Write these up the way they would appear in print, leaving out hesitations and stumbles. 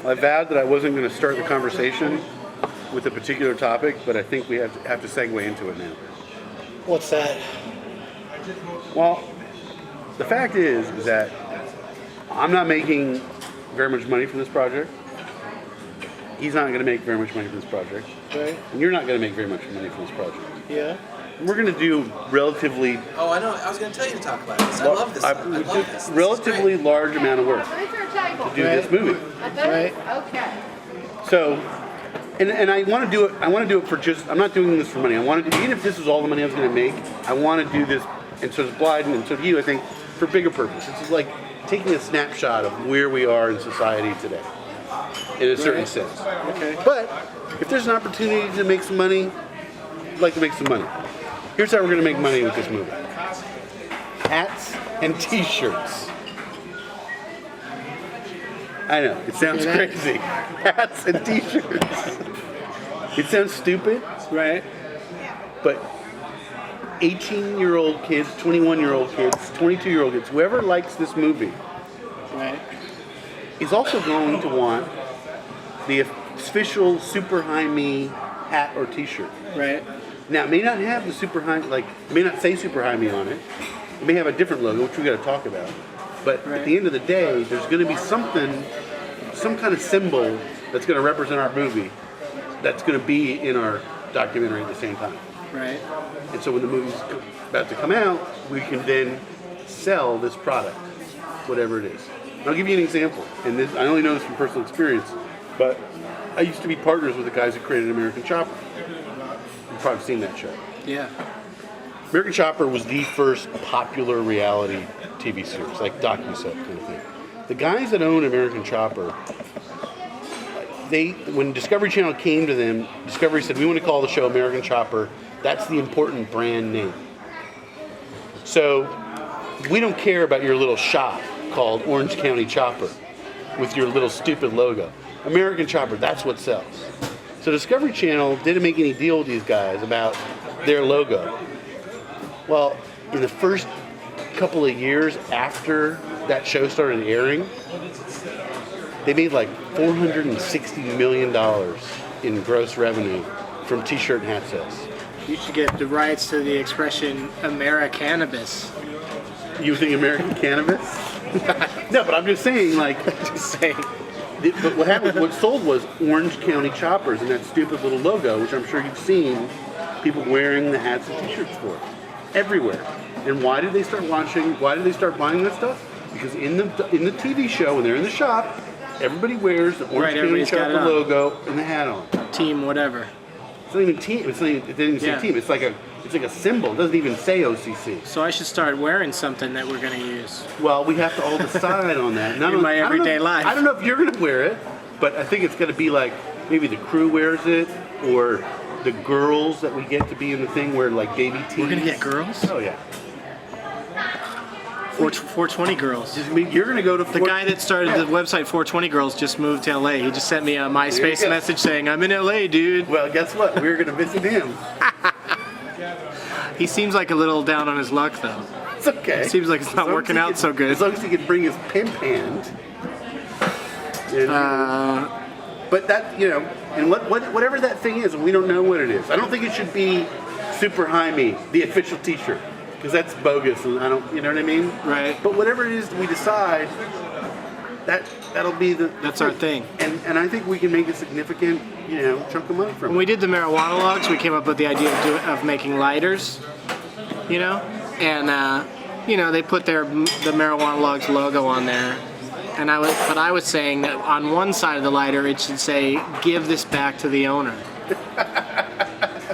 I vowed that I wasn't going to start the conversation with a particular topic, but I think we have to segue into it now. What's that? Well, the fact is that I'm not making very much money from this project. He's not going to make very much money from this project. Right. And you're not going to make very much money from this project. Yeah. We're going to do relatively... Oh, I know. I was going to tell you to talk about this. I love this. I love this. Relatively large amount of work to do this movie. Right. Okay. So, and I want to do it. I want to do it for just. I'm not doing this for money. I want to do, even if this was all the money I was going to make. I want to do this, and so does Blyden, and so do you. I think for bigger purpose. It's like taking a snapshot of where we are in society today, in a certain sense. Okay. But if there's an opportunity to make some money, I'd like to make some money. Here's how we're going to make money with this movie: hats and T-shirts. I know, it sounds crazy. Hats and T-shirts. It sounds stupid, Right. but 18-year-old kids, 21-year-old kids, 22-year-old kids, whoever likes this movie Right. is also going to want the official Super High Me hat or T-shirt. Right. Now, it may not have the Super High, like, it may not say Super High Me on it. It may have a different logo, which we got to talk about. But at the end of the day, there's going to be something, some kind of symbol that's going to represent our movie that's going to be in our documentary at the same time. Right. And so when the movie's about to come out, we can then sell this product, whatever it is. And I'll give you an example. And this, I only know this from personal experience, but I used to be partners with the guys who created American Chopper. You've probably seen that show. Yeah. American Chopper was the first popular reality TV series, like docu-soap kind of thing. The guys that own American Chopper, when Discovery Channel came to them, Discovery said, we want to call the show American Chopper. That's the important brand name. So we don't care about your little shop called Orange County Chopper with your little stupid logo. American Chopper, that's what sells. So Discovery Channel didn't make any deal with these guys about their logo. Well, in the first couple of years after that show started airing, they made like $460 million in gross revenue from T-shirt and hat sales. You should get the rights to the expression Americannabis. You think American cannabis? No, but I'm just saying, like, Just saying. But what happened? What sold was Orange County Choppers and that stupid little logo, which I'm sure you've seen people wearing the hats and T-shirts for everywhere. And why did they start watching? Why did they start buying that stuff? Because in the TV show, when they're in the shop, everybody wears the Orange County Chopper logo and the hat on. Team whatever. It's not even team. It's not even, it didn't even say team. It's like a symbol. It doesn't even say OCC. So I should start wearing something that we're going to use. Well, we have to all decide on that. In my everyday life. I don't know if you're going to wear it, but I think it's going to be like maybe the crew wears it, or the girls that we get to be in the thing wear like baby tees. We're going to get girls? Oh yeah. 420 girls. You're going to go to The guy that started the website 420 Girls just moved to LA. He just sent me a MySpace message saying, I'm in LA, dude. Well, guess what? We're going to visit him. He seems like a little down on his luck, though. It's okay. It seems like it's not working out so good. As long as he can bring his pimp hand. And, but that, and whatever that thing is, we don't know what it is. I don't think it should be Super High Me, the official T-shirt, because that's bogus, and I don't, you know what I mean? Right. But whatever it is we decide, that'll be That's our thing. And I think we can make a significant, chunk of money from When it. we did the marijuana logs, we came up with the idea of making lighters, and they put the marijuana logs logo on there. And I was saying that on one side of the lighter it should say, "Give this back to the owner."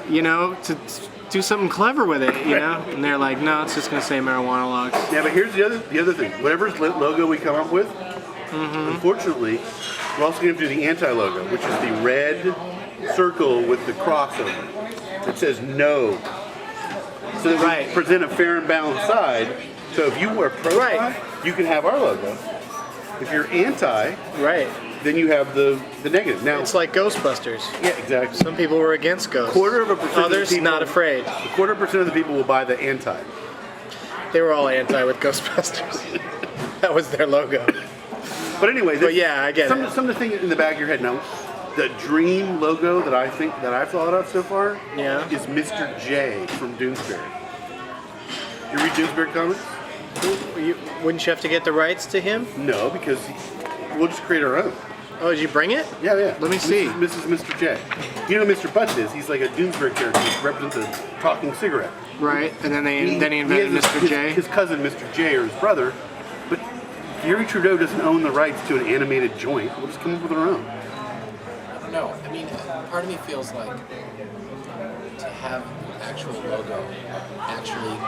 To do something clever with it, And they're like, "No, it's just gonna say marijuana logs." Yeah, but here's the other thing. Whatever logo we come up with, unfortunately, we're also going to do the anti-logo, which is the red circle with the cross over it. It says no. So that we present a fair and balanced side. So if you were pro, you can have our logo. If you're anti, then you have the negative. Now It's like Ghostbusters. yeah, exactly. Some people were against ghosts. 1/4% Others of the people, not afraid. 1/4% of the people will buy the anti. They were all anti with Ghostbusters. That was their logo. But anyway, But yeah, I get some it. of the things in the back of your head now. The dream logo that I've thought of so far Yeah. is Mr. J from Doonesbury. You read Doonesbury comics? Wouldn't you have to get the rights to him? No, because we'll just create our own. Oh, did you bring it? Yeah. Let me see. This is Mr. J. You know who Mr. Butts is? He's like a Doonesbury character who represents a talking cigarette. Right, and then he invented has Mr. J. His cousin, Mr. J, or his brother. But Fury Trudeau doesn't own the rights to an animated joint. We'll just come up with our own. I don't know. I mean, part of me feels like to have an actual logo actually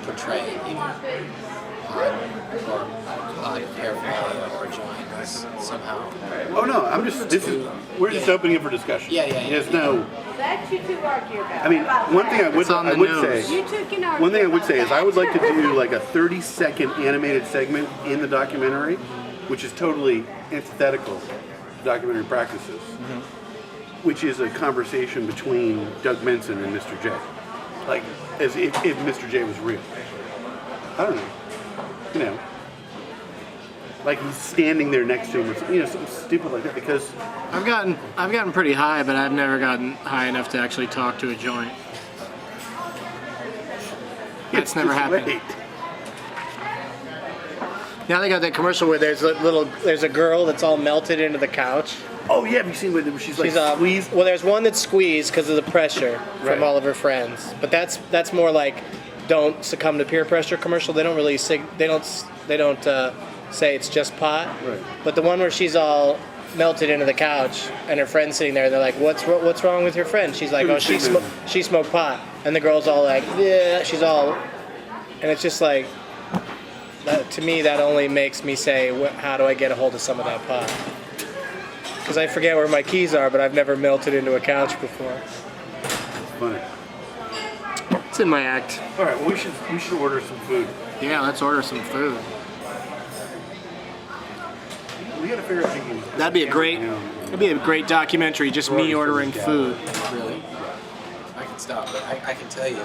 portray either pod paraphernalia or joints somehow. Oh no, we're just opening it for discussion. Yeah. There's no. That you two argue about. I mean, one thing I would It's on the nose. say. You two can argue. One thing I would about say is I that. would like to do like a 30-second animated segment in the documentary, which is totally antithetical to documentary practices, which is a conversation between Doug Benson and Mr. J. Like, as if Mr. J was real. I don't know. You know. Like he's standing there next to him or something, something stupid like that because... I've gotten pretty high, but I've never gotten high enough to actually talk to a joint. That's never happened. Wait. Now they got that commercial where there's a girl that's all melted into the couch. Oh yeah, have you seen where she's like squeezed? Well, there's one that's squeezed because of the pressure Right. from all of her friends. But that's more like don't succumb to peer pressure commercial. They don't really say it's just pot. Right. But the one where she's all melted into the couch and her friend's sitting there, they're like, "What's wrong with your friend?" She's like, "Oh, she smoked pot," and the girl's all like, "Yeah," she's all, and it's just like. To me, that only makes me say, how do I get a hold of some of that pot? Because I forget where my keys are, but I've never melted into a couch before. Funny. It's in my act. All right, well, we should order some food. Yeah, let's order some food. We gotta figure out if we can. That'd be a great documentary, just me ordering food. Really? I can stop, but I can tell you.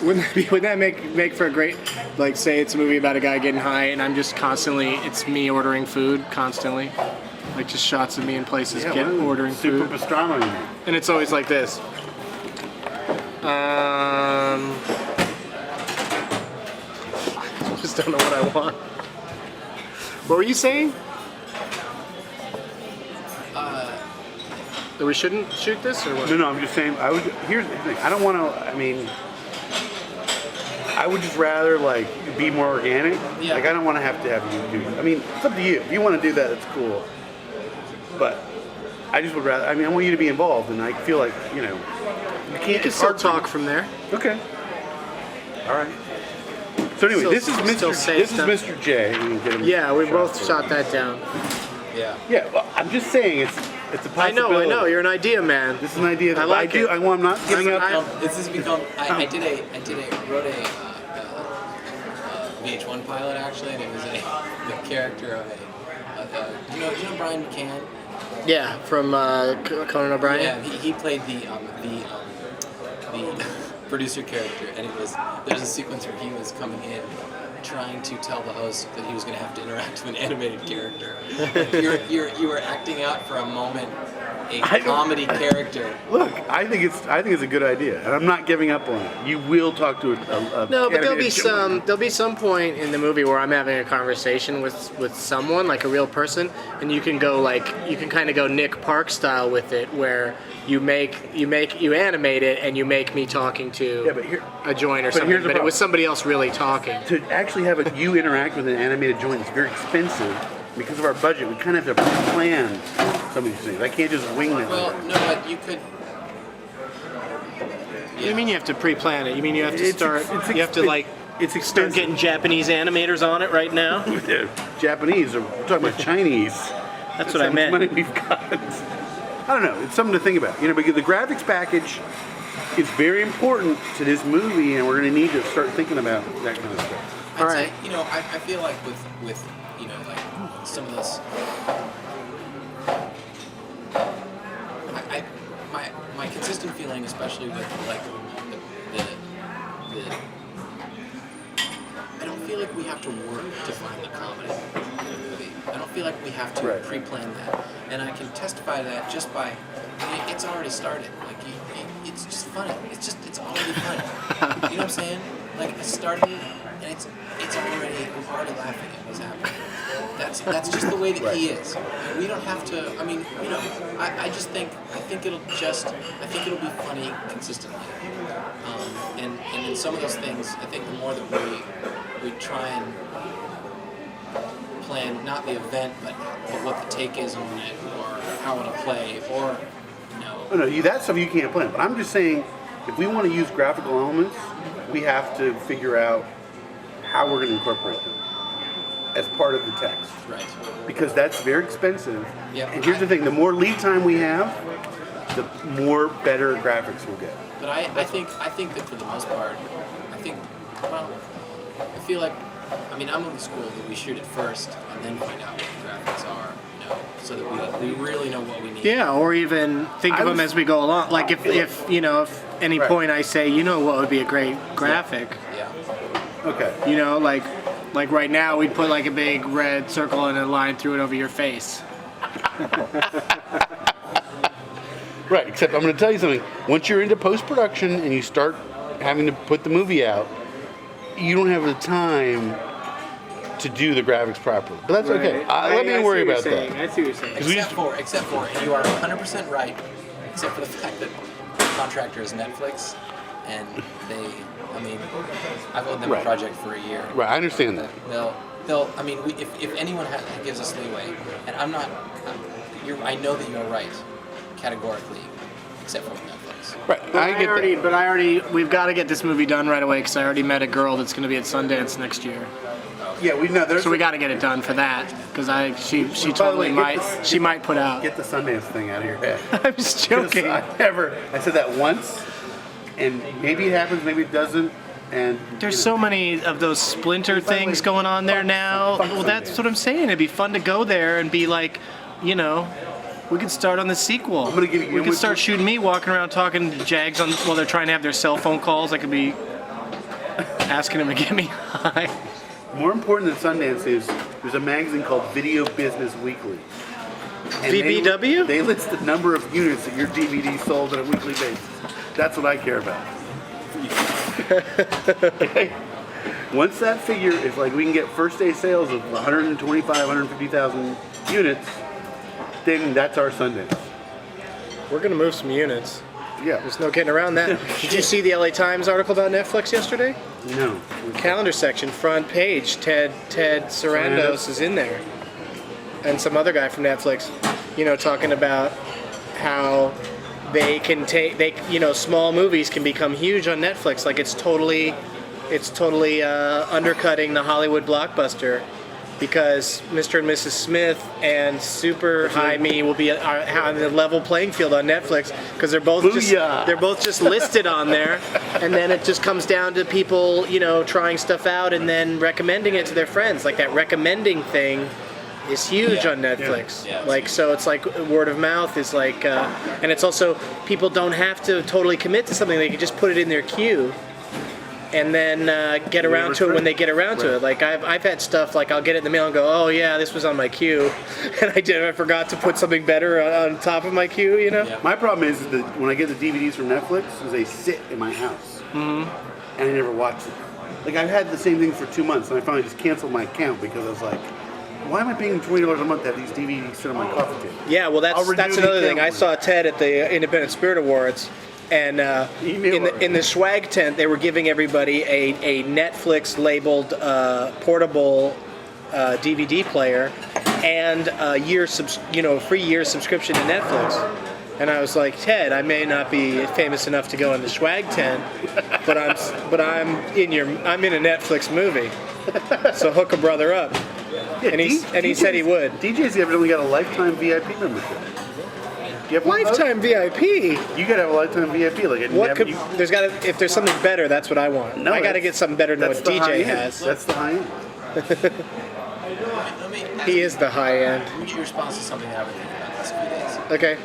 Wouldn't that make for a great, like, say it's a movie about a guy getting high and I'm just constantly, it's me ordering food constantly. Like just shots of me in places ordering Super food. pastrami. And it's always like this. Just don't know what I want. What were you saying? That we shouldn't shoot this or what? No, I'm just saying. Here's the thing. I don't want to. I mean, I would just rather like be more organic. Yeah. Like I don't want to have you do. I mean, it's up to you. If you want to do that, it's cool. But I just would rather. I mean, I want you to be involved, and I feel like you can't. You can it's still hard for you. talk from there. Okay. All right. So anyway, Still- this is still Mr. say This is stuff. Mr. J. You can get him Yeah, we shot both for it. shot that down. Yeah. Yeah. Well, I'm just saying it's a I possibility. know. You're an idea man. This is an idea. That I like it. I'm not giving up. This has become. I wrote a VH1 pilot actually, and it was the character of do you know Brian McCann? Yeah, from Conan O'Brien. Yeah, he played the producer character, and there's a sequence where he was coming in trying to tell the host that he was going to have to interact with an animated character. You were acting out for a moment a comedy character. Look, I think it's a good idea, and I'm not giving up on it. You will talk to a No, but animated there'll be some point in the movie where I'm having a conversation with someone, like a real person, and you can kind of go Nick Park style with it, where you animate it and you make me talking to a joint or something, here's the but it was problem. somebody else really talking. To actually have you interact with an animated joint is very expensive. Because of our budget, we kind of have to plan some of these things. I can't just wing it. Well, no, but you could. What do you mean you have to pre-plan it? You mean you have to It's start getting Japanese animators on it right now? Japanese, or we're talking about Chinese. That's what I meant. How much money we've got. I don't know. It's something to think about. Because the graphics package is very important to this movie, and we're going to need to start thinking about that kind of stuff. All right. I feel like with like some of this, my consistent feeling, especially with like the feel like we have to work to find the comedy in a movie. I don't feel like we have to Right. pre-plan that. And I can testify to that just by, it's already started. Like, it's just funny. It's already funny. You know what I'm saying? Like, it started, and I'm already laughing at what's happening. That's just the way that he is. And we don't have to, I mean, you know, I think it'll be funny consistently. And in some of those things, I think the more that we try and plan not the event, but what the take is on it, or how it'll play, or Oh, no, that stuff you can't plan. But I'm just saying, if we want to use graphical elements, we have to figure out how we're going to incorporate them as part of the text. right. Because that's very expensive. Yeah. And here's the thing, the more lead time we have, the more better graphics we'll get. But I think that for the most part, I feel like, I mean, I'm of the school that we shoot it first and then find out what the graphics are, so that we really know what we need. Yeah, or even think of them as we go along. Like if any Right. point I say, what would be a great graphic, Yeah. Okay. like right now we'd put like a big red circle and a line through it over your face. Right, except I'm going to tell you something. Once you're into post-production and you start having to put the movie out, you don't have the time to do the graphics properly. But that's okay. Let me worry about that. I see what you're saying. Except for, and you are 100% right, except for the fact that the contractor is Netflix, and I've owed them a project for a year. Right, I understand that. They'll. I mean, if anyone gives us leeway, and I know that you're right, categorically, except for Netflix. Right, I get that. But we've got to get this movie done right away because I already met a girl that's going to be at Sundance next year. Yeah, we know. So we got to get it done for that because she By the totally way, she might put out. Get the Sundance thing out of your head. I'm just joking. I said that once, and maybe it happens, maybe it doesn't. And There's so many of those splinter things going on there now. Well, that's what I'm saying. It'd be fun to go there and be like, we could start on the sequel. I'm gonna give you- We could start shooting me walking around talking to Jags while they're trying to have their cell phone calls. I could be asking them to get me high. more important than Sundance is there's a magazine called Video Business Weekly. And VBW? They list the number of units that your DVD sold on a weekly basis. That's what I care about. Okay? Once that figure is like we can get first day sales of 125, 150,000 units, then that's our Sundance. We're gonna move some units. Yeah. There's no getting around that. Did you see the LA Times article about Netflix yesterday? No. Calendar section, front page. Ted Sarandos is in there, and some other guy from Netflix. Talking about how they can small movies can become huge on Netflix. Like it's totally undercutting the Hollywood blockbuster. Because Mr. and Mrs. Smith and Super High Me will be on the level playing field on Netflix because they're both just listed on there, and then it just comes down to people trying stuff out and then recommending it to their friends. Like that recommending thing is huge on Netflix. Yeah. Like so, it's like word of mouth is like, and it's also people don't have to totally commit to something; they can just put it in their queue. And then get around to it when they get around to it. Like I've had stuff like I'll get it in the mail and go, oh yeah, this was on my queue, and I forgot to put something better on top of my queue. Yeah. My problem is that when I get the DVDs from Netflix, is they sit in my house, and I never watch them. Like I've had the same thing for 2 months, and I finally just canceled my account because I was like, why am I paying $20 a month to have these DVDs sit on my coffee table? Yeah, well that's another thing. I saw Ted at the Independent Spirit Awards. And in the swag tent, they were giving everybody a Netflix labeled portable DVD player and a free year subscription to Netflix. And I was like, Ted, I may not be famous enough to go in the swag tent, but I'm in a Netflix movie. So hook a brother up. Yeah, and he said he would. DJ's evidently got a lifetime VIP membership. You have Lifetime VIP. You gotta have a lifetime VIP. Like if there's something better, that's what I want. No, I gotta get something better than what DJ has. That's the high end. He is the high end. Let me get your response to something that I've been thinking about this few days. Okay.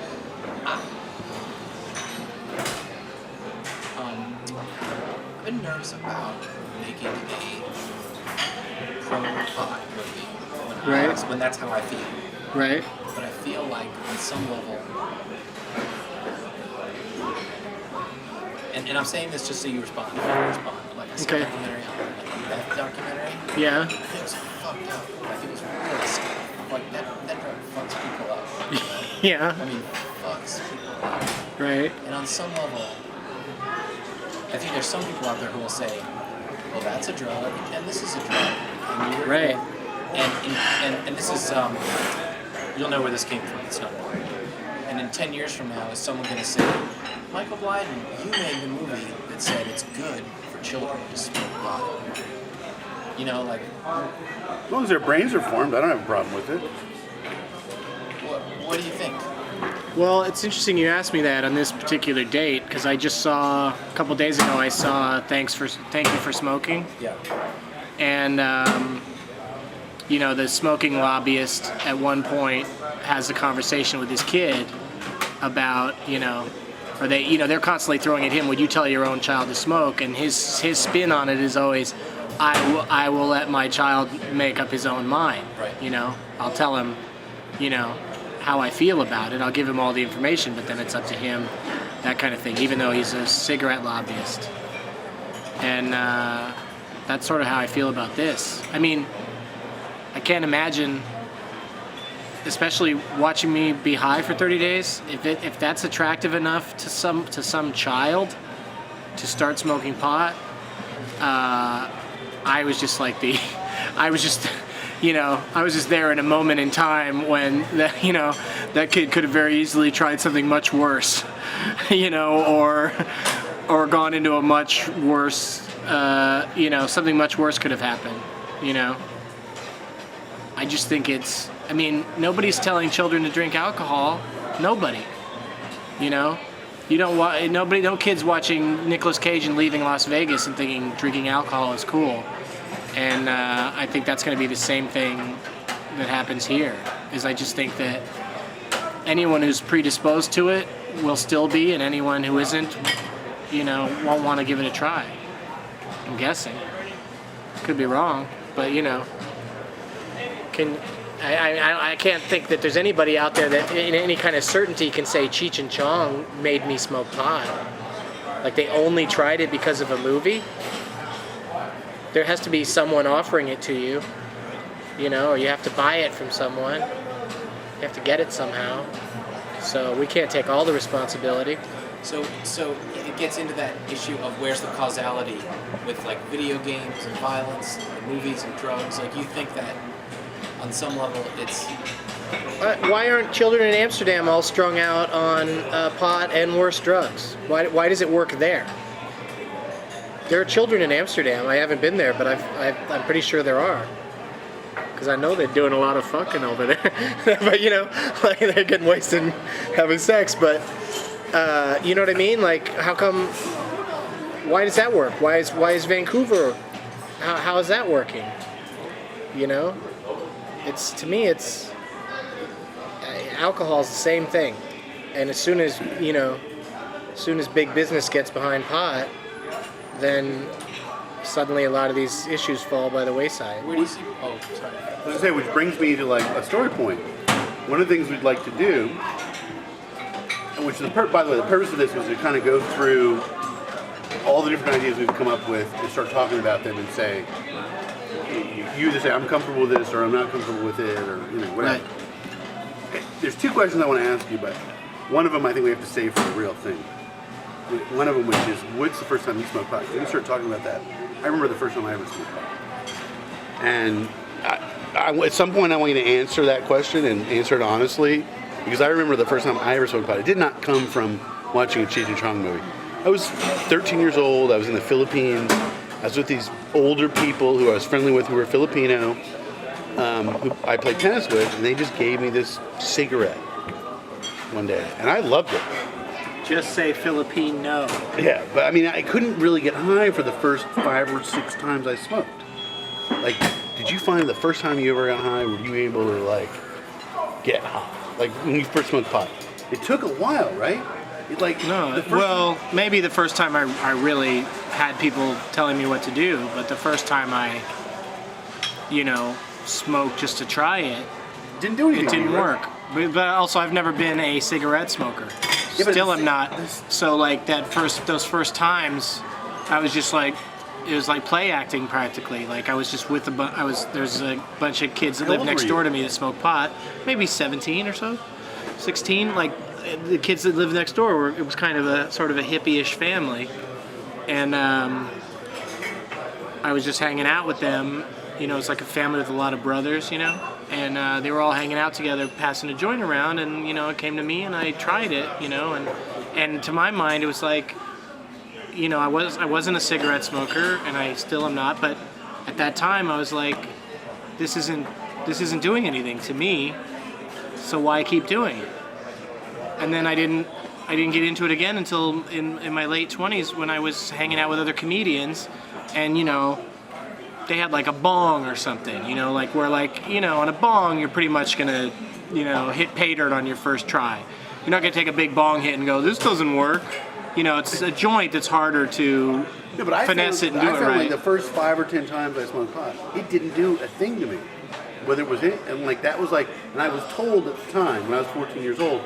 I've been nervous about making a pro-pot movie. Right. When that's how I feel. Right. But I feel like on some level, and I'm saying this just so you respond. Like I saw Okay. a documentary on like that documentary. Yeah. It was fucked up. Like it was really sick. Like that drug fucks people up. You know? Yeah. I mean, fucks people up. Right. And on some level, I think there's some people out there who will say, well, that's a drug, and this is a drug. And you're, Right. And this is, you'll know where this came from. It's not important. And in 10 years from now, is someone going to say, Michael Blyden, you made the movie that said it's good for children to smoke pot? You know, like, As long as their brains are formed, I don't have a problem with it. what do you think? Well, it's interesting you asked me that on this particular date because I just saw a couple days ago. I saw Thank You for Smoking, Yeah. and you know, the smoking lobbyist at one point has a conversation with his kid about, you know, or they, you know, they're constantly throwing at him, would you tell your own child to smoke? And his spin on it is always, I will let my child make up his own mind. Right. You know, I'll tell him, you know, how I feel about it. I'll give him all the information, but then it's up to him, that kind of thing, even though he's a cigarette lobbyist. And that's sort of how I feel about this. I mean, I can't imagine, especially watching me be high for 30 days, if that's attractive enough to some child to start smoking pot. I was just like I was just there in a moment in time when that kid could have very easily tried something much worse, or gone into a much worse, something much worse could have happened, I just think nobody's telling children to drink alcohol. Nobody. No kids watching Nicolas Cage and Leaving Las Vegas and thinking drinking alcohol is cool. And I think that's going to be the same thing that happens here. Is I just think that anyone who's predisposed to it will still be, and anyone who isn't, won't want to give it a try. I'm guessing. Could be wrong, but I can't think that there's anybody out there that in any kind of certainty can say Cheech and Chong made me smoke pot. Like they only tried it because of a movie. There has to be someone offering it to you, or you have to buy it from someone. You have to get it somehow. So we can't take all the responsibility. So it gets into that issue of where's the causality with like video games and violence and movies and drugs. Like you think that on some level it's... Why aren't children in Amsterdam all strung out on pot and worse drugs? Why does it work there? There are children in Amsterdam. I haven't been there, but I'm pretty sure there are. Because I know they're doing a lot of fucking over there. But like they're getting wasted and having sex. But you know what I mean? Like, how come? Why does that work? Why is Vancouver? How is that working? It's to me, it's alcohol's the same thing. And as soon as big business gets behind pot, then suddenly a lot of these issues fall by the wayside. Where do you see... Oh, sorry. I was going to say, which brings me to like a story point. One of the things we'd like to do, and which is by the way, the purpose of this was to kind of go through all the different ideas we've come up with and start talking about them and say, you either say I'm comfortable with this or I'm not comfortable with it or whatever. Right. There's two questions I want to ask you, but one of them I think we have to save for the real thing. One of them, which is, what's the first time you smoked pot? We can start talking about that. I remember the first time I ever smoked pot. And at some point I want you to answer that question and answer it honestly, because I remember the first time I ever smoked pot. It did not come from watching a Cheech and Chong movie. I was 13 years old. I was in the Philippines. I was with these older people who I was friendly with who were Filipino, who I played tennis with, and they just gave me this cigarette one day. And I loved it. Just say Filipino. Yeah, but I mean, I couldn't really get high for the first 5 or 6 times I smoked. Like, did you find the first time you ever got high, were you able to, like, get high? Like, when you first smoked pot? It took a while, right? Maybe the first time I really had people telling me what to do, but the first time I smoke just to try it. Didn't do anything. It didn't right? work. But also, I've never been a cigarette smoker. Yeah, but Still, I'm not. So like those first times, I was just like, it was like play acting practically. Like I was just with there's a bunch of kids that How live old next were door you? to me that smoke pot. Maybe 17 or so, 16. Like the kids that lived next door it was kind of a sort of a hippie-ish family, and I was just hanging out with them. It's like a family with a lot of brothers, and they were all hanging out together, passing a joint around, and it came to me, and I tried it, and to my mind, it was like, I wasn't a cigarette smoker, and I still am not, but at that time, I was like, this isn't doing anything to me, so why keep doing it? And then I didn't get into it again until in my late 20s when I was hanging out with other comedians, and they had like a bong or something, like where on a bong you're pretty much gonna, hit pay dirt on your first try. You're not gonna take a big bong hit and go, this doesn't work. It's a joint that's harder to finesse it and do it I found right. like the first 5 or 10 times I smoked pot, it didn't do a thing to me. Whether it was it, and like that was like, and I was told at the time when I was 14 years old,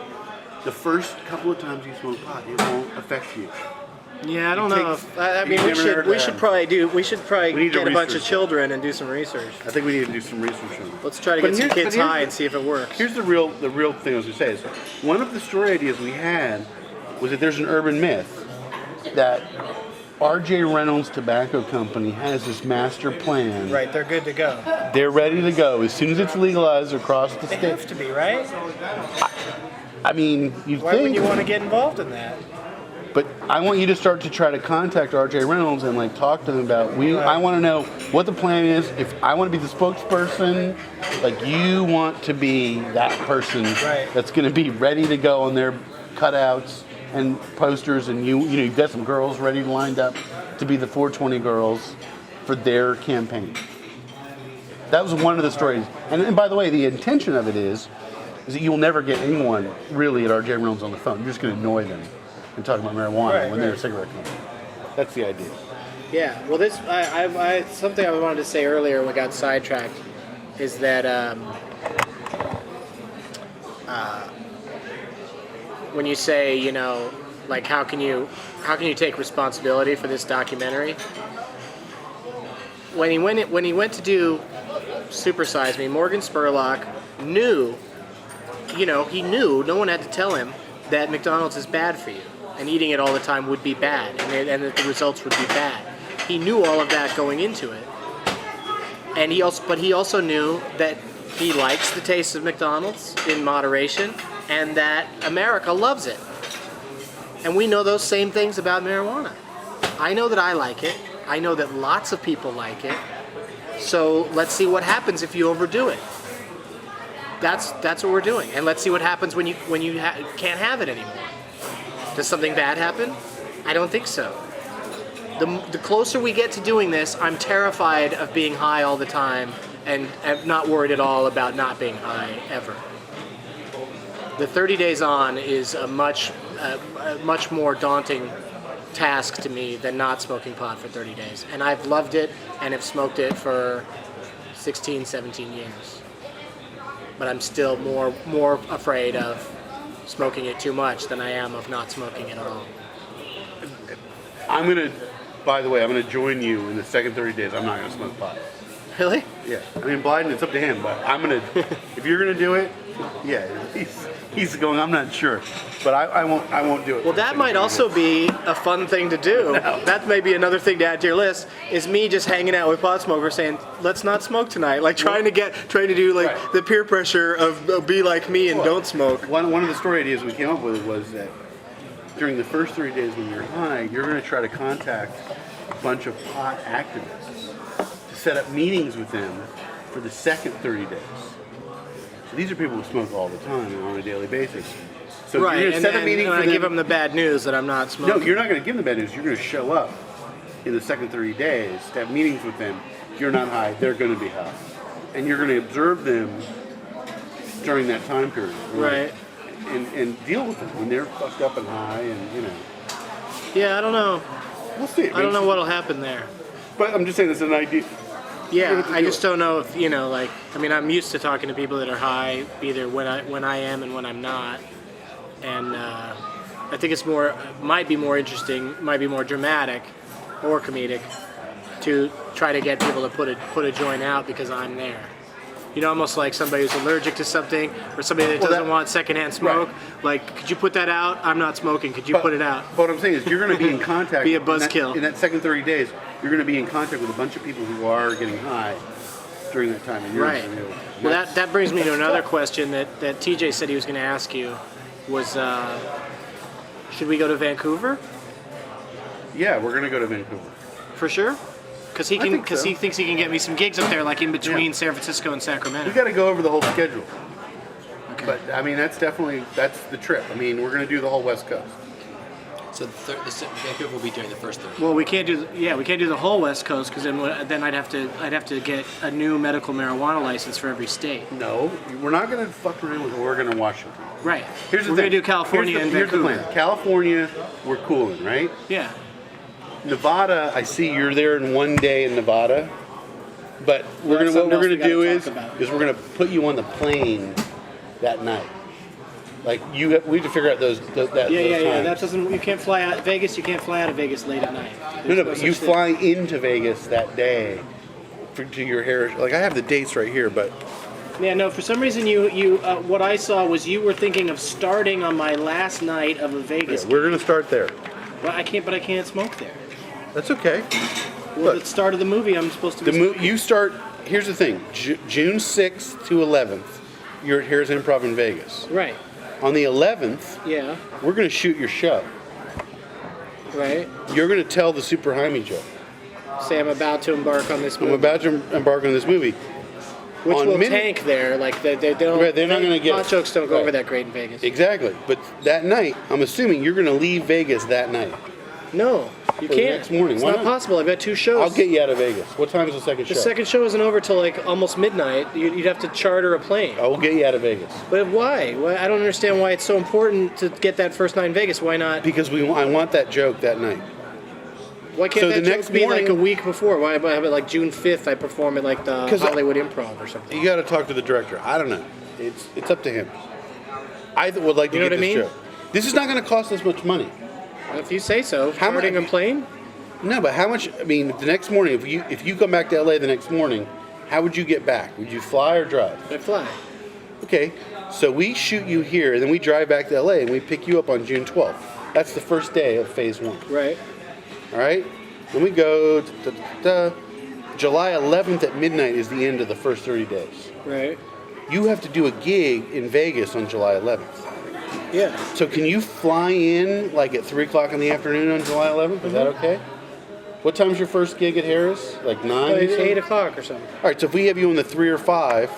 the first couple of times you smoke pot, it won't affect you. Yeah, I don't You know. take- I mean, you we never should heard we that. should probably We need to get a bunch of research children and do some research. I think we need to do some research on it. Let's try to But get some here's- kids but here's high the- and see if it works. Here's the real thing I was gonna say is, one of the story ideas we had was that there's an urban myth that R.J. Reynolds Tobacco Company has this master plan. Right, they're good to go. They're ready to go as soon as it's legalized across the They state. have to be, right? I mean, you Why think, would you want to get involved in that? but I want you to start to try to contact R.J. Reynolds and like talk to them about. I want to know what the plan is. If I want to be the spokesperson, like you want to be that person Right. that's going to be ready to go on their cutouts and posters, and you've got some girls ready lined up to be the 420 girls for their campaign. That was one of the stories. And by the way, the intention of it is that you'll never get anyone really at R.J. Reynolds on the phone. You're just going to annoy them and talk about marijuana Right, when they're a right. cigarette company. That's the idea. Yeah. Well, this something I wanted to say earlier when we got sidetracked is that when you say like how can you take responsibility for this documentary? When he went to do Super Size Me, Morgan Spurlock knew, he knew, no one had to tell him that McDonald's is bad for you and eating it all the time would be bad and that the results would be bad. He knew all of that going into it. And he also knew that he likes the taste of McDonald's in moderation and that America loves it. And we know those same things about marijuana. I know that I like it. I know that lots of people like it. So let's see what happens if you overdo it. That's what we're doing. And let's see what happens when you can't have it anymore. Does something bad happen? I don't think so. The closer we get to doing this, I'm terrified of being high all the time and I'm not worried at all about not being high ever. The 30 days on is a much more daunting task to me than not smoking pot for 30 days. And I've loved it and have smoked it for 16, 17 years. But I'm still more afraid of smoking it too much than I am of not smoking it at all. By the way, I'm going to join you in the second 30 days. I'm not going to smoke pot. Really? Yeah. I mean, Biden, it's up to him, but I'm going to, if you're going to do it, yeah, he's going, I'm not sure. But I won't do it. Well, that might also be a fun thing to do. No. That may be another thing to add to your list. Is me just hanging out with pot smokers saying, "Let's not smoke tonight." Like trying to do like Right. the peer pressure of be like me and don't smoke. One of the story ideas we came up with was that during the first 3 days when you're high, you're going to try to contact a bunch of pot activists to set up meetings with them for the second 30 days. So these are people who smoke all the time and on a daily basis. So Right, you're going to and set a meeting then for I them. give them the bad news that I'm not smoking. No, you're not going to give them the bad news. You're going to show up in the second 30 days to have meetings with them. If you're not high, they're going to be high. And you're going to observe them during that time period. Right. And deal with them when they're fucked up and high and. Yeah, I don't know. We'll see. I don't know what'll happen there. But I'm just saying it's an idea. Yeah, to I do just it. don't know if like. I mean, I'm used to talking to people that are high, either when I am and when I'm not, and I think it's might be more interesting, might be more dramatic, or comedic, to try to get people to put a joint out because I'm there. Almost like somebody who's allergic to something, or somebody that doesn't want secondhand smoke. Right. Like, could you put that out? I'm not smoking. Could you put it out? But what I'm saying is you're going to be in contact. Be a buzzkill. In that second 30 days, you're going to be in contact with a bunch of people who are getting high during that time. And you're Right. gonna be able- Well, that brings me to another question that TJ said he was going to ask you was, should we go to Vancouver? Yeah, we're going to go to Vancouver. For sure? Because he I think so. he thinks he can get me some gigs up there, like in between Yeah. San Francisco and Sacramento. We got to go over the whole schedule. Okay. But I mean, that's the trip. I mean, we're going to do the whole West Coast. So the Vancouver will be during the first 30. Well, we can't do the whole West Coast because then I'd have to get a new medical marijuana license for every state. No, we're not going to fuck around with Oregon and Washington. Right. Here's the We're thing. gonna do California and Here's the Vancouver. plan. California, we're cooling, right? Yeah. Nevada, I see you're there in one day in Nevada, but what that's we're something else gonna we gotta do talk about. is we're gonna put you on the plane that night. Like we have to figure out those Yeah. times. That doesn't. You can't fly out Vegas. You can't fly out of Vegas late at night. No, There's but such you thing. fly into Vegas that day to your heritage. Like I have the dates right here, but Yeah, no. For some reason, you what I saw was you were thinking of starting on my last night of a Vegas. we're gonna start there. Well, I can't smoke there. That's okay. Well, Look. at the start of the movie, I'm supposed to be. You start. Here's the thing: June 6th to 11th, you're at Harris Improv in Vegas. Right. On the 11th, Yeah. we're gonna shoot your show. Right. You're gonna tell the Super Jaime joke. Say I'm about to embark on this I'm movie, about to embark on this movie. which on will mid- tank there. Like they don't. Right, they're not gonna get hot it. jokes don't go Right. over that great in Vegas. Exactly. But that night, I'm assuming you're gonna leave Vegas that night. No, you For the can't. next morning. It's Why not not? possible. I've got 2 shows. I'll get you out of Vegas. What time is the second show? The second show isn't over till like almost midnight. You'd have to charter a plane. I will get you out of Vegas. But why? I don't understand why it's so important to get that first night in Vegas. Why not? Because I want that joke that night. Why can't So that the joke next be like a morning- week before? Why have it like June 5th? I perform at like the 'Cause Hollywood Improv or something. You got to talk to the director. I don't know. It's up to him. I would like to You know get what I this mean? joke. This is not going to cost us much money. If you say so. How Charting much- a plane? No, but how much? I mean, the next morning, if you come back to LA the next morning, how would you get back? Would you fly or drive? I fly. Okay, so we shoot you here, and then we drive back to LA, and we pick you up on June 12th. That's the first day of phase 1. Right. All right? Then we go, July 11th at midnight is the end of the first 30 days. Right. You have to do a gig in Vegas on July 11th. Yeah. So can you fly in like at 3 o'clock in the afternoon on July 11th? Is that okay? What time's your first gig at Harris? Like 9? Like you said? 8 o'clock or something. All right, so if we have you on the 3 or 5,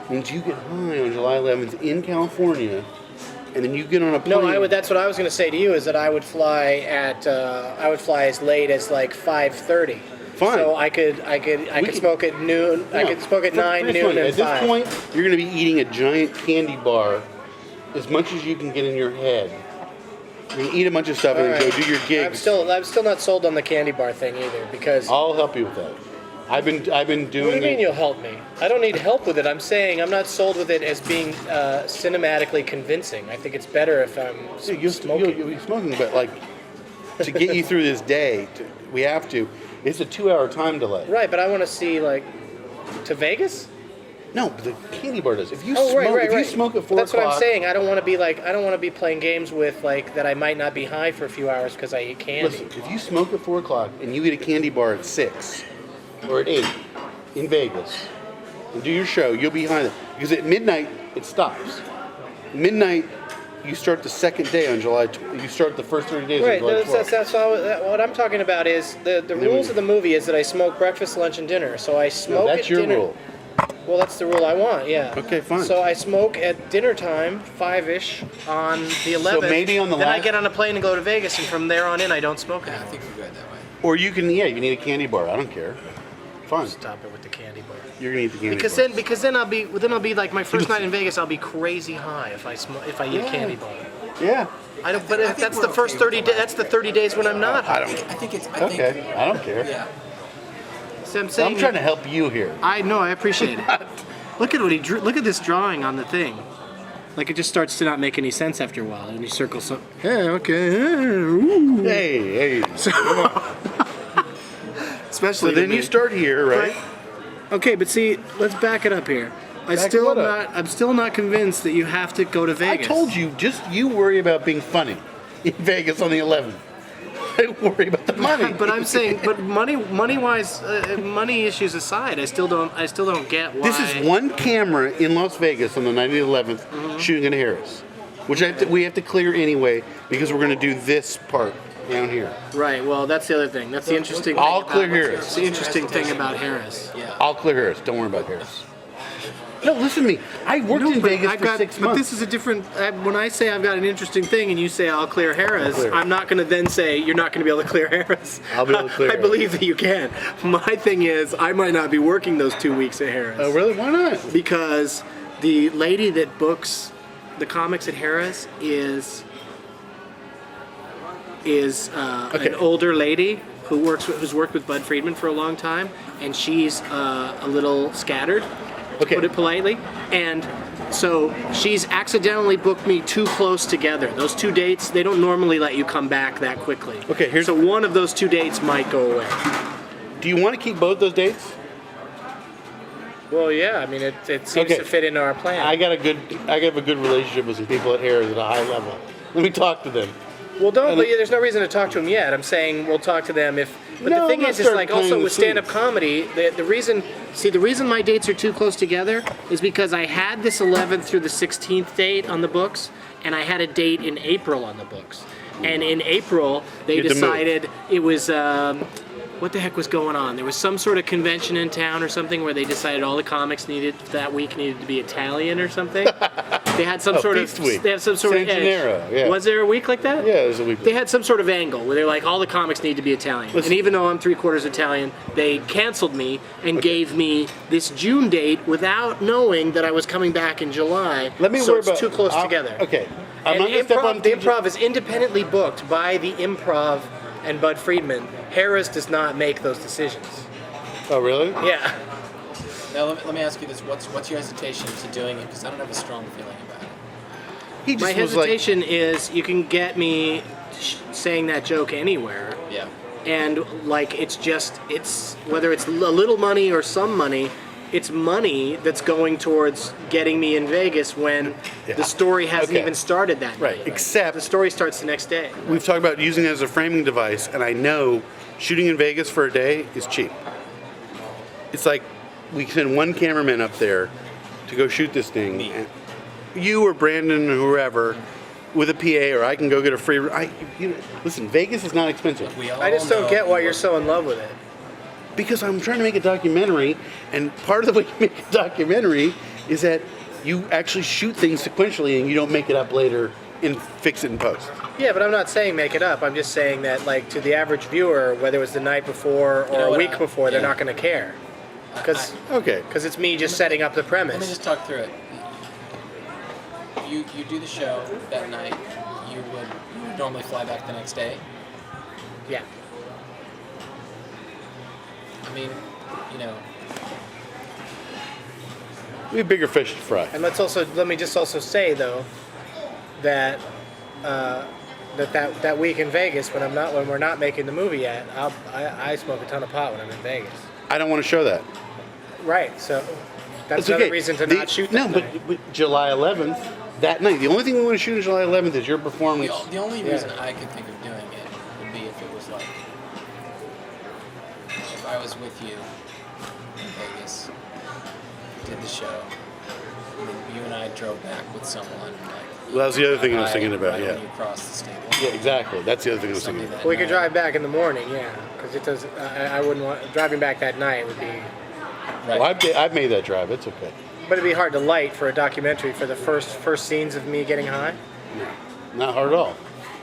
means you get high on July 11th in California, and then you get on a plane. No, that's what I was going to say to you is that I would fly as late as like 5:30. Fine. So I could smoke at noon. I No, could smoke at 9, it's noon, funny. and At this 5. point, you're going to be eating a giant candy bar as much as you can get in your head. You can eat a bunch of stuff and then go do your gigs. I'm still not sold on the candy bar thing either because. I'll help you with that. I've been doing What do you mean it. you'll help me? I don't need help with it. I'm saying I'm not sold with it as being cinematically convincing. I think it's better if I'm smoking. You'll be smoking, but like to get you through this day, we have to. It's a 2-hour time delay. Right, but I want to see like to Vegas. No, but the candy bar does. If you Oh, smoke, right. if you smoke at 4 That's o'clock, what I'm saying. I don't want to be playing games with like that. I might not be high for a few hours because I eat candy. listen, if you smoke at 4 o'clock and you eat a candy bar at 6 or at 8 in Vegas and do your show, you'll be high. Because at midnight, it stops. Midnight, you start the second day on July. You start the first 30 days Right. on July 12th. That's what I'm talking about. Is the rules of the movie is that I smoke breakfast, lunch, and dinner. So I smoke No, that's at your dinner. rule. Well, that's the rule I want. Yeah. Okay, fine. So I smoke at dinner time, 5-ish on the 11th. maybe on the then I last- get on a plane and go to Vegas, and from there on in, I don't smoke Yeah, I anymore. think we're good that way. Or you can eat a candy bar. I don't care. Fine. Stop it with the candy bar. You're gonna eat the candy Because bar. then I'll be like my first night in Vegas. I'll be crazy high if I eat a candy bar. Yeah. I don't. But I think that's we're the first okay with 30 the days. That's the 30 days when I'm not high. I don't. I think it's. Okay. I don't care. Yeah. So I'm saying I'm trying to help you here. I know, I appreciate it. Look at what he drew. Look at this drawing on the thing. Like it just starts to not make any sense after a while, and he circles some. Hey, okay. Ooh. Hey. So, especially. So then you start here, right? Okay, but see, let's back it up here. I'm still not convinced that you have to go to I Vegas. told you, just you worry about being funny in Vegas on the 11th. I worry about the money. But I'm saying, but money-wise, money issues aside, I still don't get why. This is one camera in Las Vegas on the night of the 11th shooting at Harris, which we have to clear anyway because we're going to do this part down here. Right. Well, that's the other thing. That's the interesting thing. I'll clear Harris. It's the interesting thing about Harris. Yeah. I'll clear Harris. Don't worry about Harris. No, listen to me. I worked in Vegas for 6 months. But this is a different. When I say I've got an interesting thing, and you say I'll clear Harris, I'm not going to then say you're not going to be able to clear Harris. I'll be able to clear. I believe that you can. My thing is, I might not be working those 2 weeks at Harris. Oh, really? Why not? Because the lady that books the comics at Harris is an older lady who's worked with Bud Friedman for a long time, and she's a little scattered. Okay. Put it politely. And so she's accidentally booked me too close together. Those 2 dates, they don't normally let you come back that quickly. Okay, so one of those 2 dates might go away. Do you want to keep both those dates? Well, yeah. I mean, it seems to fit into our plan. I have a good relationship with some people at Harris at a high level. Let me talk to them. Well, there's no reason to talk to them yet. I'm saying we'll talk to them if. But the thing is, it's like also with stand-up comedy, the reason my dates are too close together is because I had this 11th through the 16th date on the books, and I had a date in April on the books. And in April, they decided it was. What the heck was going on? There was some sort of convention in town or something where they decided all the comics that week needed to be Italian or something. They had some sort of. Week. They have some sort of edge. Yeah. Was there a week like that? Yeah, there was a week. They had some sort of angle where they're like, all the comics need to be Italian. Listen. And even though I'm 3/4 Italian, they canceled me and gave me this June date without knowing that I was coming back in July. Let me so worry it's about too close together. Okay. And the improv is independently booked by the Improv and Bud Friedman. Harris does not make those decisions. Oh, really? Yeah. Now let me ask you this: what's your hesitation to doing it? Because I don't have a strong feeling about it. My hesitation is you can get me saying that joke anywhere. Yeah. And like it's whether it's a little money or some money, it's money that's going towards getting me in Vegas when the story hasn't even started that Right. night. Except the story starts the next day. We've talked about using it as a framing device, and I know shooting in Vegas for a day is cheap. It's like we send one cameraman up there to go shoot this thing. Me. And you or Brandon or whoever with a PA, or I can go get a free. Listen, Vegas is not expensive. I just don't get why you're so in love with it. Because I'm trying to make a documentary, and part of the way you make a documentary is that you actually shoot things sequentially and you don't make it up later and fix it in post. Yeah, but I'm not saying make it up. I'm just saying that, like, to the average viewer, whether it was the night before or a week before, they're not going to care. Because it's me just setting up the premise. Let me just talk through it. You do the show that night. You would normally fly back the next day. Yeah. I mean, We have bigger fish to fry. And let me just also say though that that week in Vegas when we're not making the movie yet, I smoke a ton of pot when I'm in Vegas. I don't want to show that. Right. So that's It's another okay. reason to not shoot that night. But July 11th, that night. The only thing we want to shoot on July 11th is your performance. The only reason I could think of doing it would be if it was like if I was with you in Vegas, did the show, and then you and I drove back with someone. Well, that's the other thing I was thinking about. Right Yeah. when you cross the stable. Yeah, exactly. That's the other thing I was thinking Something about. that We could night. drive back in the morning, yeah, because it does. I wouldn't want driving back that night would be, Right. Well, I've made that drive. It's okay. but it'd be hard to light for a documentary for the first scenes of me getting high. Not hard at all.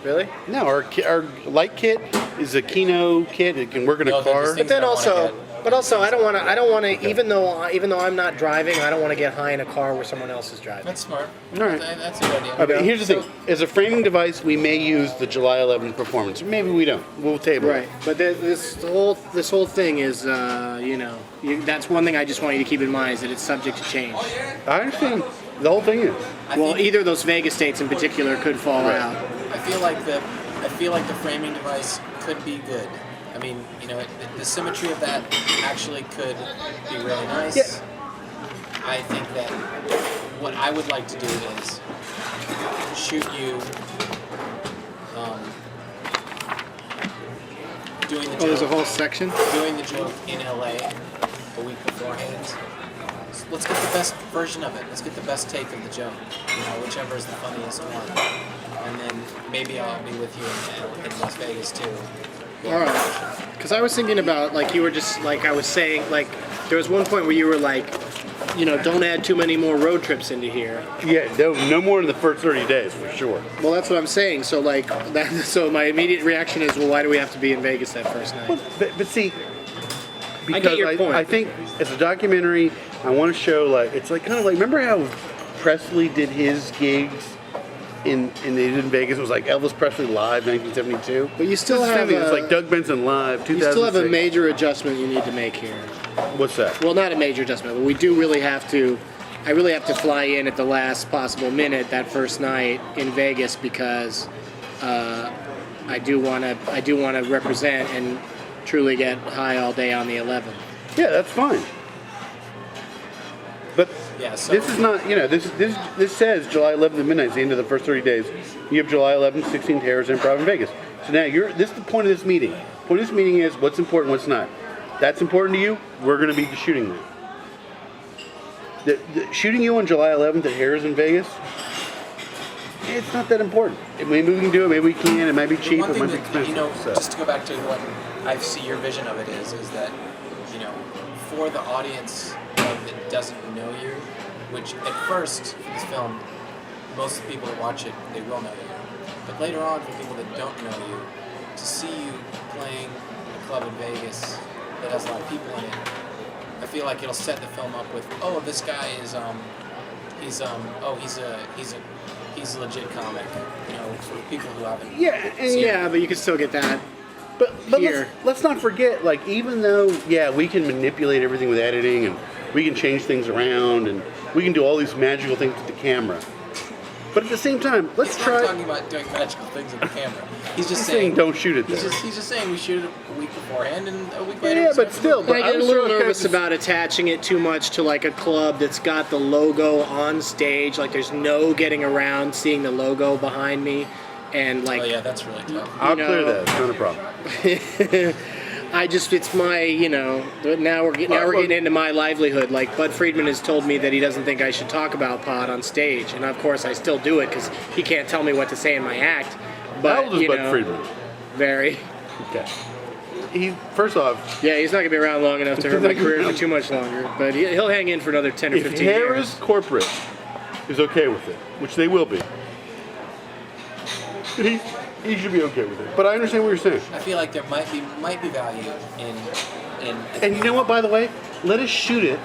Really? No, our light kit is a Kino kit. It can work in a No, they're car. just But then I wanna also, get. But also, I don't want to. Even though I'm not driving, I don't want to get high in a car where someone else is driving. That's smart. All right. That's a good idea. Okay, here's the thing. As a framing device, we may use the July 11th performance. Maybe we don't. We'll table Right, it. but this whole thing is, that's one thing I just want you to keep in mind is that it's subject to change. I understand. The whole thing is. Well, either of those Vegas dates in particular could fall out. I feel like the framing device could be good. I mean, the symmetry of that actually could be really nice. Yeah. I think that what I would like to do is shoot you doing the joke. Oh, there's a whole section. Doing the joke in LA a week beforehand. So let's get the best version of it. Let's get the best take of the joke. Whichever is the funniest one. And then maybe I'll be with you in Las Vegas too. All right. Because I was thinking about, like, you were just, like I was saying, like, there was one point where you were like, don't add too many more road trips into here. Yeah, no more in the first 30 days, for sure. Well, that's what I'm saying. So, like, so my immediate reaction is, well, why do we have to be in Vegas that first night? Well, but see, I get your point. I think as a documentary, I want to show, like, it's like kind of like, remember how Presley did his gigs in they did in Vegas? It was like Elvis Presley Live, 1972. But you still This is have it's like Doug Benson Live, 2006. You still have a major adjustment you need to make here. What's that? Well, not a major adjustment, but we do really have to. I really have to fly in at the last possible minute that first night in Vegas because I do want to represent and truly get high all day on the 11th. Yeah, that's fine. But Yeah, so this is not, this says July 11th at midnight is the end of the first 30 days. You have July 11th, 16th, Harris Improv in Vegas. So now this is the point of this meeting. The point of this meeting is what's important, what's not. That's important to you, we're going to be shooting that. The shooting you on July 11th at Harris in Vegas, it's not that important. Maybe we can do it, maybe we can. It might be cheap, it might be expensive. Just to go back to what I see your vision of it is that, for the audience that doesn't know you, which at first for this film, most of the people that watch it, they will know you. But later on, for people that don't know you, to see you playing a club in Vegas that has a lot of people in it, I feel like it'll set the film up with, oh, this guy is he's a legit comic, for people who haven't. Yeah, but you can still get that. But here. let's not forget, like, even though, we can manipulate everything with editing and we can change things around and we can do all these magical things with the camera. But at the same time, let's He's try. not talking about doing magical things with the camera. He's just saying saying don't shoot it there. He's just saying we shoot it a week beforehand and a week later. Yeah, it's but over. still. I get a was little sort of nervous about attaching it too much to like a club that's got the logo on stage. Like there's no getting around seeing the logo behind me, and like. Oh yeah, that's really tough. I'll clear that. It's not a problem. It's my, now we're getting into my livelihood. Like Bud Friedman has told me that he doesn't think I should talk about pod on stage, and of course I still do it because he can't tell me what to say in my act. But How old is Bud Friedman? Very. Okay. First off, yeah, he's not gonna be around long enough to hurt my career for too much longer. But he'll hang in for another 10 or 15 if years. Harris Corporate is okay with it, which they will be, he should be okay with it. But I understand what you're saying. I feel like there might be value in. And you know what? By the way, let us shoot it,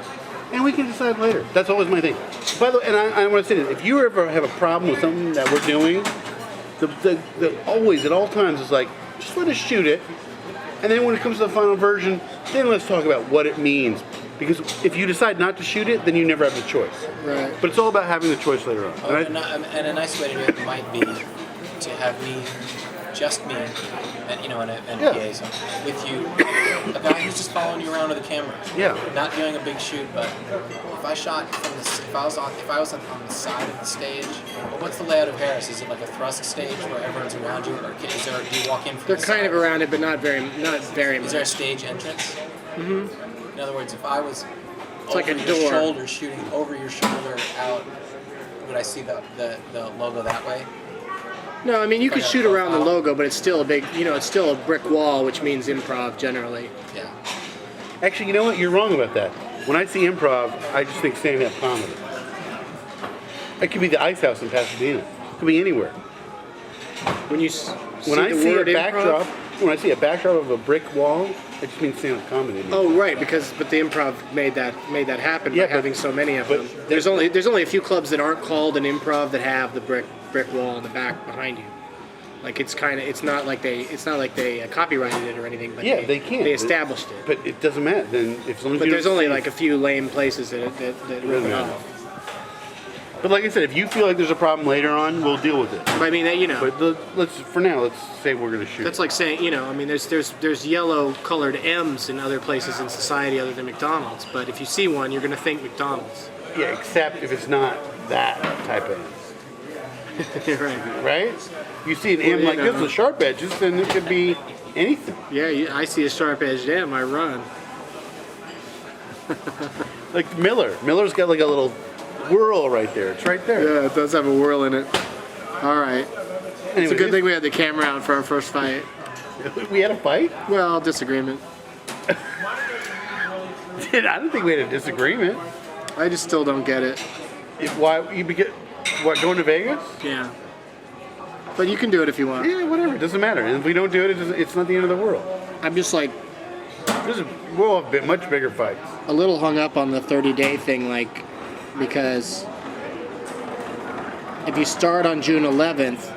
and we can decide later. That's always my thing. By the way, and I want to say this: if you ever have a problem with something that we're doing, the always at all times is like, just let us shoot it, and then when it comes to the final version, then let's talk about what it means. Because if you decide not to shoot it, then you never have the choice. Right. But it's all about having the choice later on. And a nice way to do it might be to have me, just me, and PA, so with you, a guy who's just following you around with a camera. Yeah. Not doing a big shoot, but if I shot from if I was on the side of the stage, well, what's the layout of Harris? Is it like a thrust stage where everyone's around you, or do you walk in from They're the kind side? of around it, but not very much. Is there a stage entrance? Mm-hmm. In other words, if I was it's like a your door. shoulder, shooting over your shoulder out, would I see the logo that way? No, I mean you could shoot around the logo, but it's still a big, it's still a brick wall, which means improv generally. Yeah. Actually, you know what? You're wrong about that. When I see improv, I just think stand-up comedy. It could be the Ice House in Pasadena. It could be anywhere. When you When I see a backdrop, when I see a backdrop of a brick wall, it just means stand-up comedy. Oh, right, but the improv made that happen by having so many of them. There's only a few clubs that aren't called an improv that have the brick wall in the back behind you. Like it's not like they copyrighted it or anything. But yeah, they can't. They established it. But it doesn't matter. Then if But there's only like a few lame places that rip it off. But like I said, if you feel like there's a problem later on, we'll deal with it. But I mean, But let's say we're gonna shoot. That's like saying, I mean, there's yellow colored M's in other places in society other than McDonald's. But if you see one, you're gonna think McDonald's. Yeah, except if it's not that type of M. Right. Right? You see an M like this with sharp edges, then it could be anything. Yeah, I see a sharp edged M, I run. Like Miller. Miller's got like a little whirl right there. It's right there. Yeah, it does have a whirl in it. All right. It's a good thing we had the camera out for our first fight. We had a fight? Well, disagreement. I don't think we had a disagreement. I just still don't get it. Going to Vegas? Yeah. But you can do it if you want. Yeah, whatever. It doesn't matter. And if we don't do it, it's not the end of the world. I'm just like We'll have much bigger fights. a little hung up on the 30-day thing, because if you start on June 11th,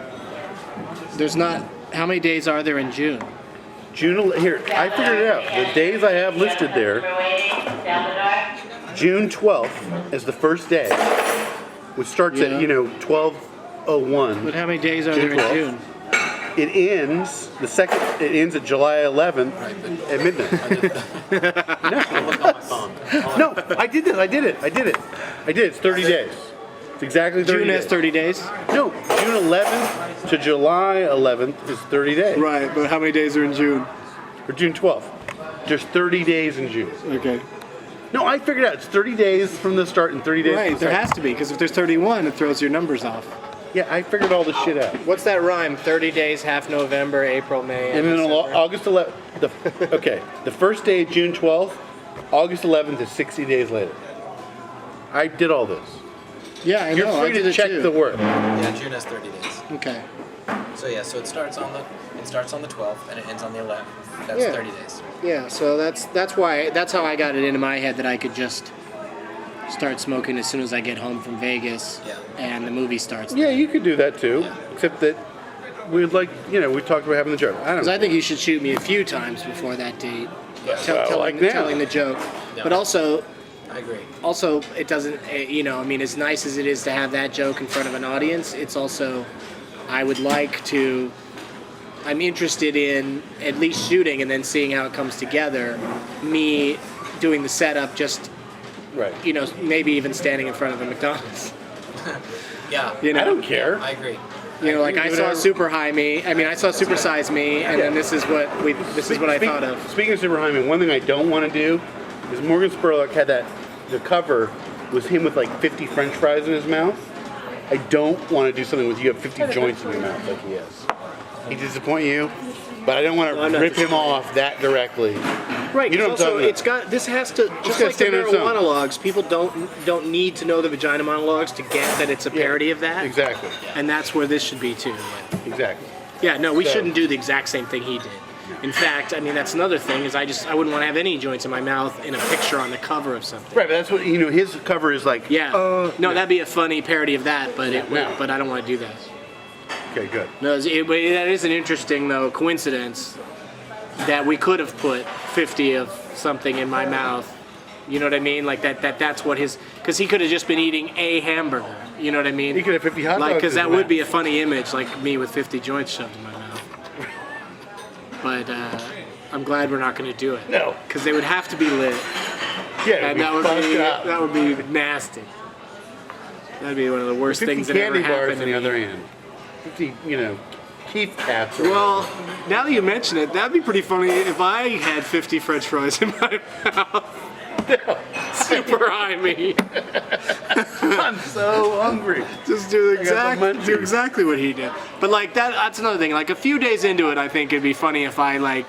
there's not... How many days are there in June? Here, I figured it out. The days I have listed there, June 12th is the first day, which starts at 12:01. But how many days are there in June? It ends It ends at July 11th at midnight. No, I did it. It's 30 days. It's exactly 30 June days. has 30 days? No, June 11th to July 11th is 30 days. Right, but how many days are in June? Or June 12th. There's 30 days in June. Okay. No, I figured out. It's 30 days from the start and 30 days from Right, the there start. has to be, because if there's 31, it throws your numbers off. Yeah, I figured all this shit out. What's that rhyme? 30 days, half November, April, May, And then December. August 11th, the first day, June 12th, August 11th is 60 days later. I did all this. Yeah, I know. You're I free did to it check too. the work. Yeah, June has 30 days. Okay. So yeah, so it starts on the 12th and it ends on the 11th. That's Yeah. 30 days. Yeah, so that's how I got it into my head that I could just start smoking as soon as I get home from Vegas. Yeah. And the movie starts. Yeah, you could do that too. Yeah. Except that we talked about having the joke. I don't Because know. I think you should shoot me a few times before that date, like now. telling the joke. Yeah. But also, I agree. it doesn't, I mean, as nice as it is to have that joke in front of an audience, it's also, I'm interested in at least shooting and then seeing how it comes together. Me doing the setup, just, Right. maybe even standing in front of a McDonald's. Yeah. I don't care. I agree. I saw Super High Me. I mean, I saw Super Size Me, and then this is what I thought of. Speaking of Super High, one thing I don't want to do is Morgan Spurlock had the cover was him with like 50 French fries in his mouth. I don't want to do something with you have 50 joints in your mouth like he has. He disappoint you, but I don't want to rip him off that directly. Right. You know what I'm talking about. This has to, just gotta like the stand on its own. monologues, people don't need to know the vagina monologues to get that it's a parody of that. Exactly. And that's where this should be too. Yeah. Exactly. Yeah, no, we So- shouldn't do the exact same thing he did. In fact, I mean, that's another thing, is I wouldn't want to have any joints in my mouth in a picture on the cover of something. Right, but that's what his cover is like. Yeah. No, that'd be a funny parody of that, but but I don't want to do that. Okay, good. No, that is an interesting, though, coincidence that we could have put 50 of something in my mouth. You know what I mean? Like that's what because he could have just been eating a hamburger. You know what I mean? He could have 50 hot dogs. Like, because in that his would be a mouth. funny image, like me with 50 joints shoved in my mouth. But I'm glad we're not going to do it. No. Because they would have to be lit. Yeah, And that that would be nasty. That'd be one of the worst 50 things that ever candy bars happened on to the me. other end. 50, Keith caps. Well, now that you mention it, that'd be pretty funny if I had 50 French fries in my mouth. Super high me. I'm so hungry. Just do got the munchies. exactly what he did. But like that's another thing. Like a few days into it, I think it'd be funny if I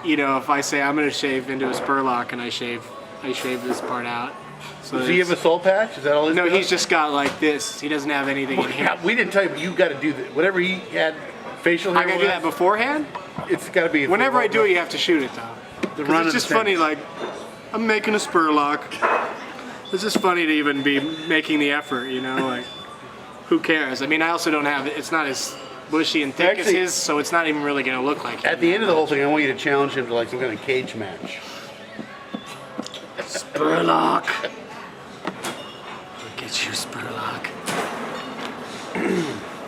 if I say I'm gonna shave into a Spurlock and I shave this part out. So Does he have a soul patch? Is that all he's no, got? he's just got like this. He doesn't have anything in here. Yeah, we didn't tell you, but you got to do that. Whatever he had facial hair. I gotta do that beforehand? it's got to be. Whenever I do it, you have to shoot it though. The 'Cause run it's of the just funny, like, I'm making a spur lock. It's just funny to even be making the effort, you know, like, who cares? I mean, I also don't have, it's not as bushy and thick as Actually- his, so it's not even really going to look like At it. the end of the whole thing, I want you to challenge him to like some kind of cage match. Spur lock. Get you, spur lock.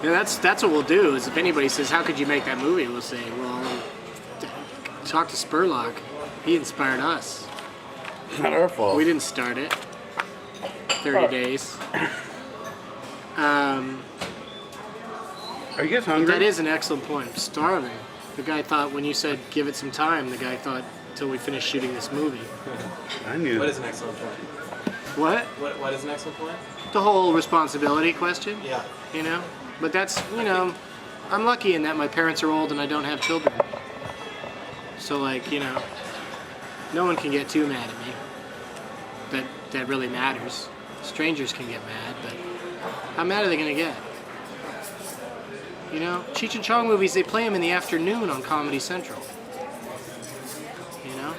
Yeah, that's what we'll do, is if anybody says, how could you make that movie, we'll say, well, talk to Spurlock. He inspired us. It's not our fault. We didn't start it. 30 days. Are you guys hungry? That is an excellent point. I'm starving. The guy thought when you said give it some time, the guy thought until we finish shooting this movie. I knew. What is an excellent point? What? What is an excellent point? The whole responsibility question, Yeah. you know? But that's, you know, I'm lucky in that my parents are old and I don't have children. So, like, you know, no one can get too mad at me. That really matters. Strangers can get mad, but how mad are they going to get? You know, Cheech and Chong movies, they play them in the afternoon on Comedy Central. You know?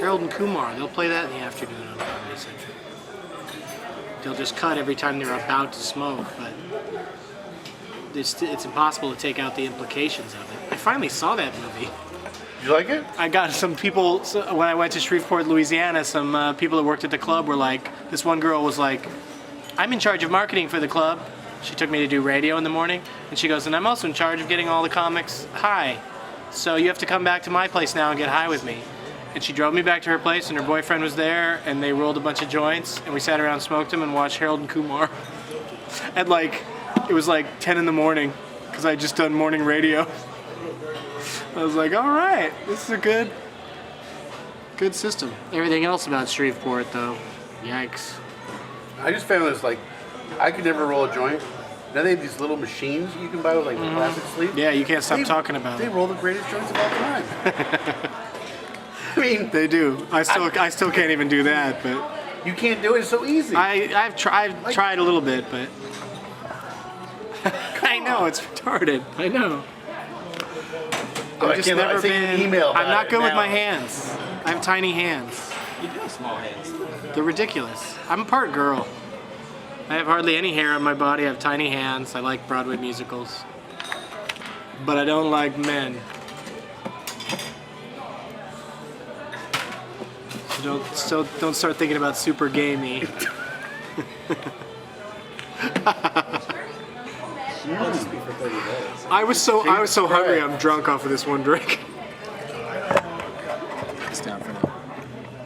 Harold and Kumar, they'll play that in the afternoon on Comedy Central. They'll just cut every time they're about to smoke, but it's impossible to take out the implications of it. I finally saw that movie. You like it? I got some people, when I went to Shreveport, Louisiana, some people that worked at the club were like, this one girl was like, I'm in charge of marketing for the club. She took me to do radio in the morning, and she goes, and I'm also in charge of getting all the comics high. So you have to come back to my place now and get high with me. And she drove me back to her place, and her boyfriend was there, and they rolled a bunch of joints, and we sat around, smoked them, and watched Harold and Kumar. At like, it was like 10 in the morning, because I had just done morning radio. I was like, all right, this is a good system. Everything else about Shreveport, though, yikes. I just found this like, I could never roll a joint. Now they have these little machines you can buy with like plastic sleeves. Yeah, you can't stop talking about They it. roll the greatest joints of all time. I mean, They do. I still can't even do that, but you can't do it. It's so easy. I've tried a little bit, but I know it's retarded. I know. Oh, I I've just can't- I never sent you an been. email about I'm not it good with now. my hands. I have tiny hands. You do have small hands. They're ridiculous. I'm a part girl. I have hardly any hair on my body. I have tiny hands. I like Broadway musicals, but I don't like men. So don't start thinking about super gay me. I'll just be for 30 days. I was so hungry. I'm drunk off of this one drink.